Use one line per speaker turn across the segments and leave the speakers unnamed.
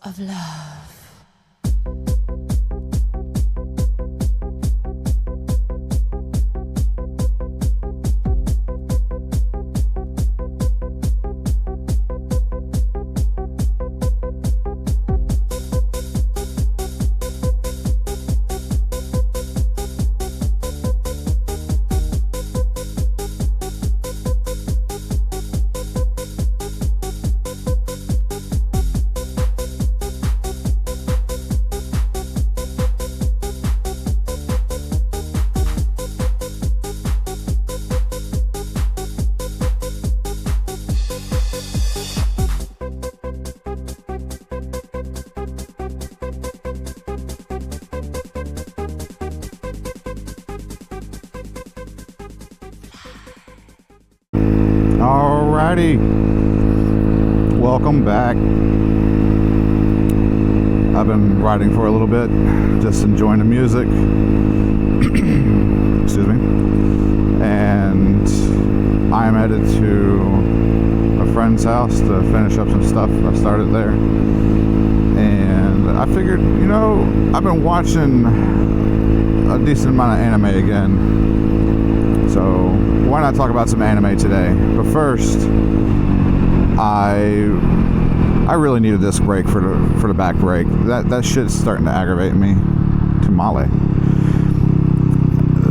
of love.
Alrighty, welcome back. I've been riding for a little bit, just enjoying the music. Excuse me. And I am headed to a friend's house to finish up some stuff I started there. And I figured, you know, I've been watching a decent amount of anime again. So why not talk about some anime today? But first, I really need a disc brake for the back brake. That shit's starting to aggravate me. Tamale.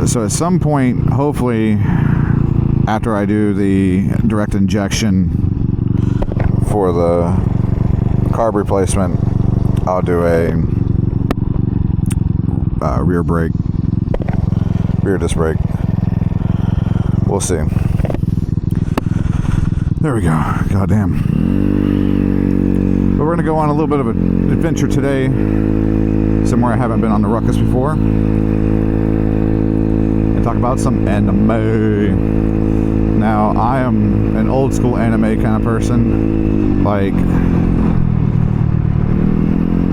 So at some point, hopefully, after I do the direct injection for the carb replacement, I'll do a rear disc brake. We'll see. There we go. Goddamn. But we're going to go on a little bit of an adventure today, somewhere I haven't been on the ruckus before, and talk about some anime. Now, I am an old school anime kind of person, like,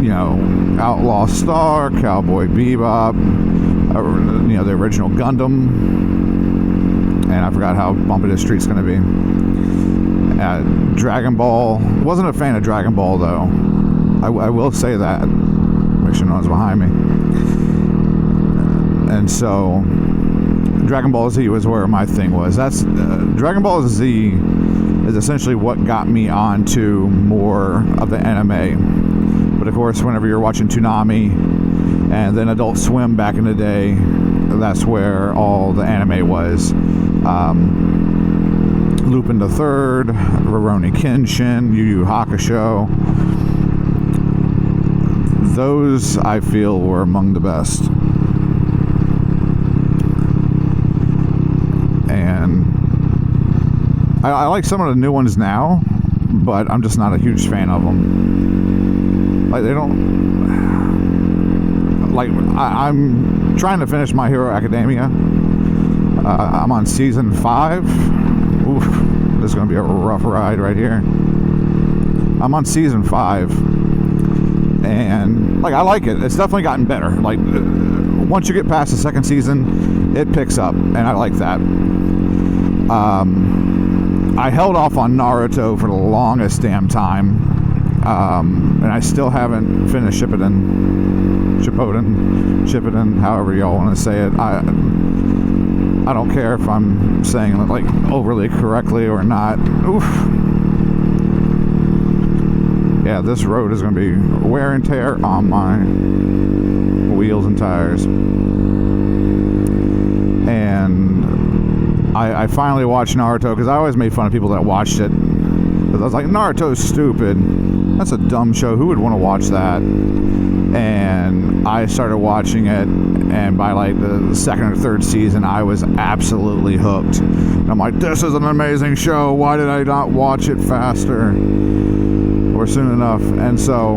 you know, Outlaw Star, Cowboy Bebop, you know, the original Gundam. And I forgot how bumpy this street's going to be. Dragon Ball. Wasn't a fan of Dragon Ball, though. I will say that. Make sure no one's behind me. And so, Dragon Ball Z was where my thing was. That's Dragon Ball Z is essentially what got me onto more of the anime. But of course, whenever you're watching Toonami and then Adult Swim back in the day, that's where all the anime was. Lupin the Third, Rurouni Kenshin, Yu Yu Hakusho. Those, I feel, were among the best. And I like some of the new ones now, but I'm just not a huge fan of them. Like, they don't... Like, I'm trying to finish My Hero Academia. I'm on season 5. Oof, this is going to be a rough ride right here. I'm on season 5. And, like, I like it. It's definitely gotten better. Like, once you get past the second season, it picks up. And I like that. I held off on Naruto for the longest damn time. And I still haven't finished Shippuden, however y'all want to say it. I don't care if I'm saying it like overly correctly or not. Oof. Yeah, this road is going to be wear and tear on my wheels and tires. And I finally watched Naruto because I always made fun of people that watched it. Because I was like, Naruto's stupid. That's a dumb show. Who would want to watch that? And I started watching it, and by like the second or third season, I was absolutely hooked. And I'm like, this is an amazing show. Why did I not watch it faster or soon enough? And so,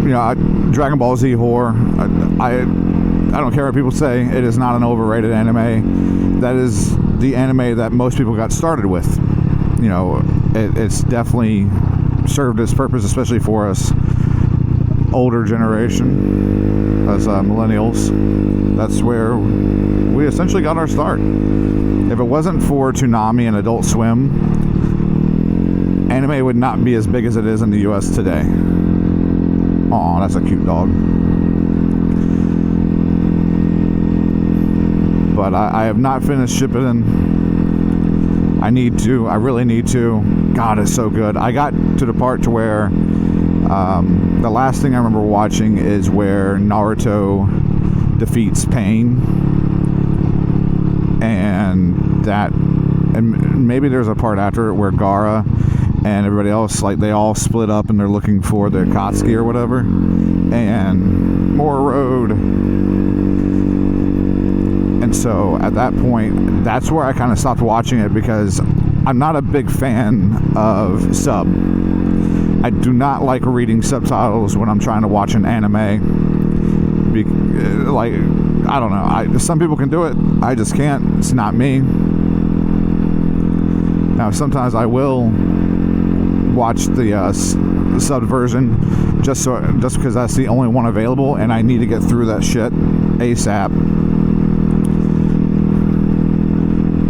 you know, Dragon Ball Z whore. I don't care what people say. It is not an overrated anime. That is the anime that most people got started with. You know, it's definitely served its purpose, especially for us older generation as millennials. That's where we essentially got our start. If it wasn't for Toonami and Adult Swim anime would not be as big as it is in the US today. Aw, that's a cute dog. But I have not finished Shippuden. I need to. I really need to. God, it's so good. I got to the part to where the last thing I remember watching is where Naruto defeats Pain, and maybe there's a part after it where Gaara and everybody else, like, they all split up and they're looking for the Akatsuki or whatever, and more road. And so at that point, that's where I kind of stopped watching it, because I'm not a big fan of sub. I do not like reading subtitles when I'm trying to watch an anime. Like, I don't know. Some people can do it. I just can't. It's not me. Now, sometimes I will watch the subbed version just because that's the only one available, and I need to get through that shit ASAP.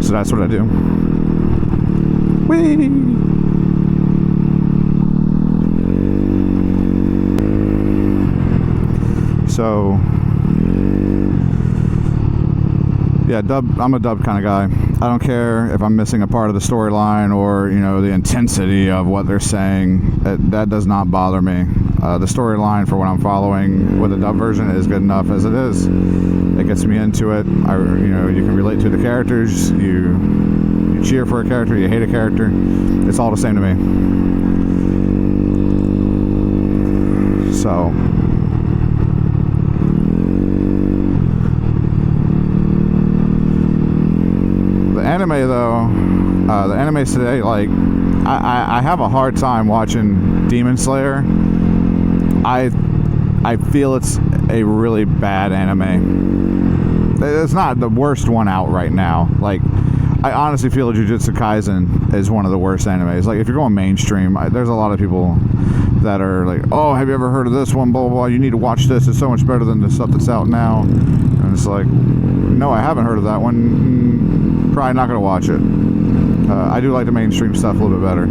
So that's what I do. Whee! So, yeah, I'm a dub kind of guy. I don't care if I'm missing a part of the storyline or, you know, the intensity of what they're saying. That does not bother me. The storyline for what I'm following with the dub version is good enough as it is. It gets me into it. You can relate to the characters. You cheer for a character. You hate a character. It's all the same to me. So. Anime though, the animes today, like, I have a hard time watching Demon Slayer. I feel it's a really bad anime. It's not the worst one out right now. Like, I honestly feel Jujutsu Kaisen is one of the worst animes. Like, if you're going mainstream, there's a lot of people that are like, oh, have you ever heard of this one, blah, blah, blah, you need to watch this, it's so much better than the stuff that's out now. And it's like, no, I haven't heard of that one. Probably not going to watch it. I do like the mainstream stuff a little bit better,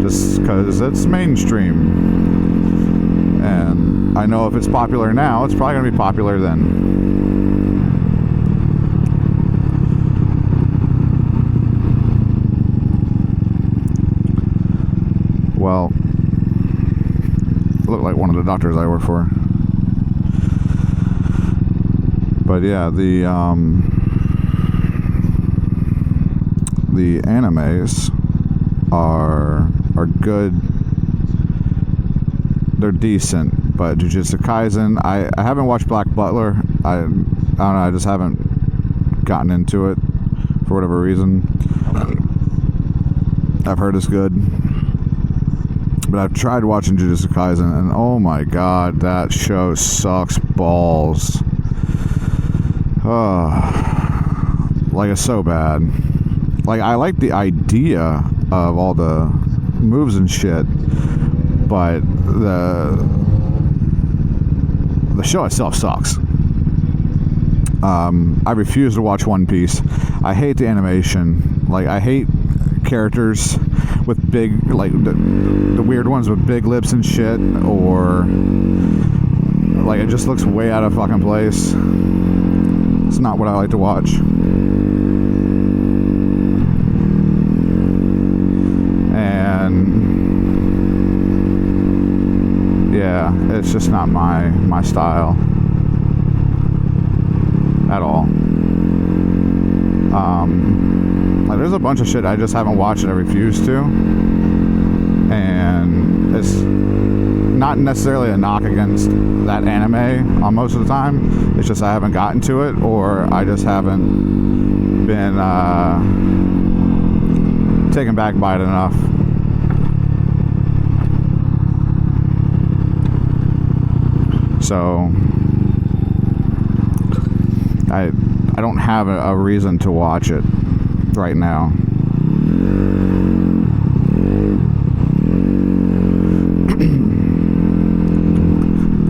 just because it's mainstream. And I know if it's popular now, it's probably going to be popular then. Well, look like one of the doctors I work for. But yeah, the animes are good. They're decent, but Jujutsu Kaisen, I haven't watched Black Butler. I don't know, I just haven't gotten into it for whatever reason. I've heard it's good. But I've tried watching Jujutsu Kaisen, and oh my god, that show sucks balls. Like, it's so bad. Like, I like the idea of all the moves and shit, but the show itself sucks. I refuse to watch One Piece. I hate the animation. Like, I hate characters with big, like, the weird ones with big lips and shit, or like, it just looks way out of fucking place. It's not what I like to watch. And yeah, it's just not my style at all. Like, there's a bunch of shit I just haven't watched and I refuse to, and it's not necessarily a knock against that anime on most of the time. It's just I haven't gotten to it, or I just haven't been taken back by it enough. So I don't have a reason to watch it right now.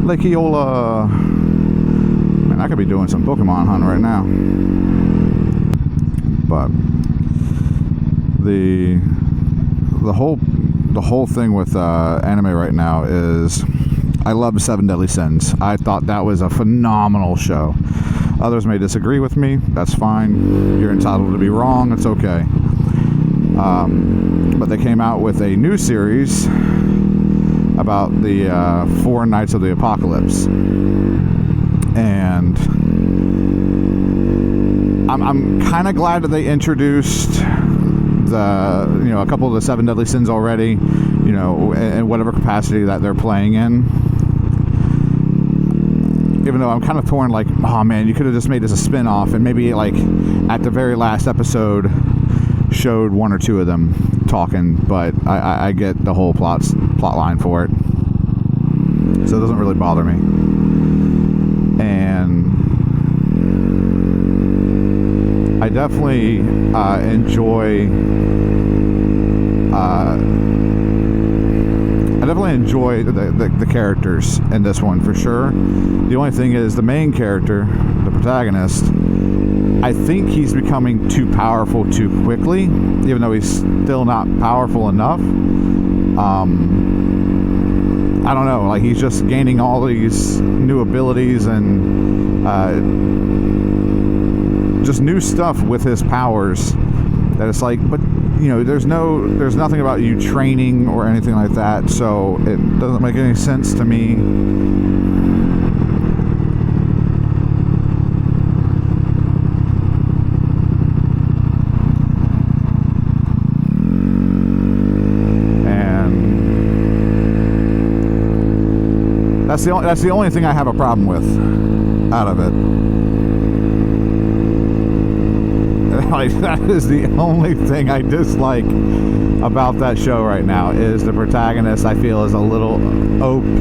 Lake Eola. Man, I could be doing some Pokemon hunting right now. But the whole the whole thing with anime right now is I love Seven Deadly Sins. I thought that was a phenomenal show. Others may disagree with me. That's fine. You're entitled to be wrong. It's okay. But they came out with a new series about the 4 Nights of the Apocalypse. And I'm kind of glad that they introduced a couple of the 7 Deadly Sins already, in whatever capacity that they're playing in. Even though I'm kind of torn, like, oh man, you could have just made this a spin-off and maybe like at the very last episode showed 1 or 2 of them talking, but I get the whole plot line for it, so it doesn't really bother me. And I definitely enjoy the characters in this one for sure. The only thing is the main character, the protagonist, I think he's becoming too powerful too quickly, even though he's still not powerful enough. I don't know, like he's just gaining all these new abilities and just new stuff with his powers that it's like, but there's nothing about you training or anything like that, so it doesn't make any sense to me. And that's the only thing I have a problem with out of it. Like, that is the only thing I dislike about that show right now, is the protagonist, I feel, is a little OP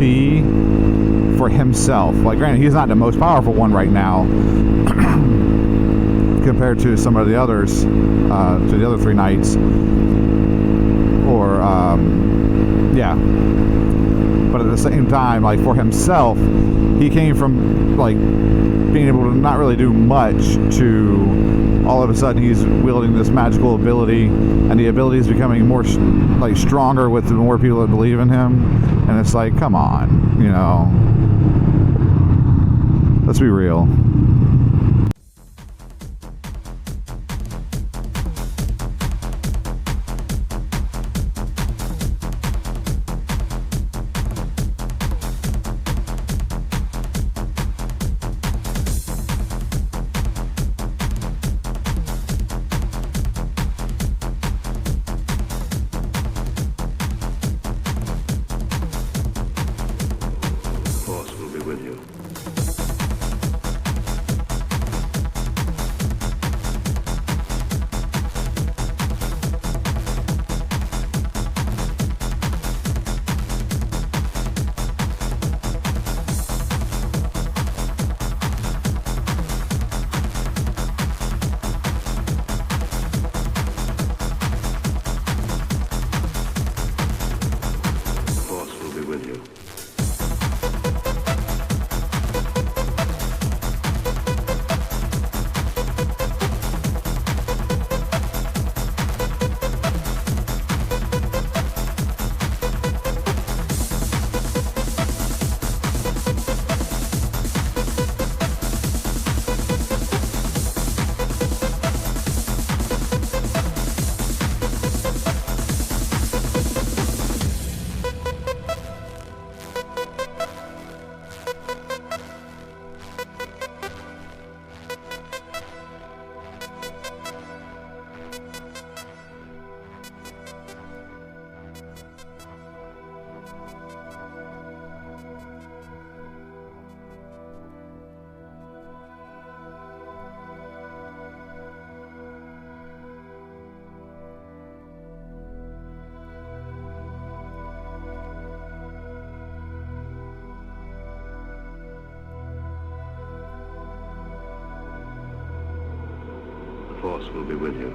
for himself. Like, granted, he's not the most powerful one right now compared to some of the others, to the other 3 knights. Or, yeah. But at the same time, like, for himself, he came from, like, being able to not really do much to all of a sudden he's wielding this magical ability, and the ability is becoming more stronger with the more people that believe in him. And it's like, come on, let's be real.
With you. The Force will be with you. The Force will be with you.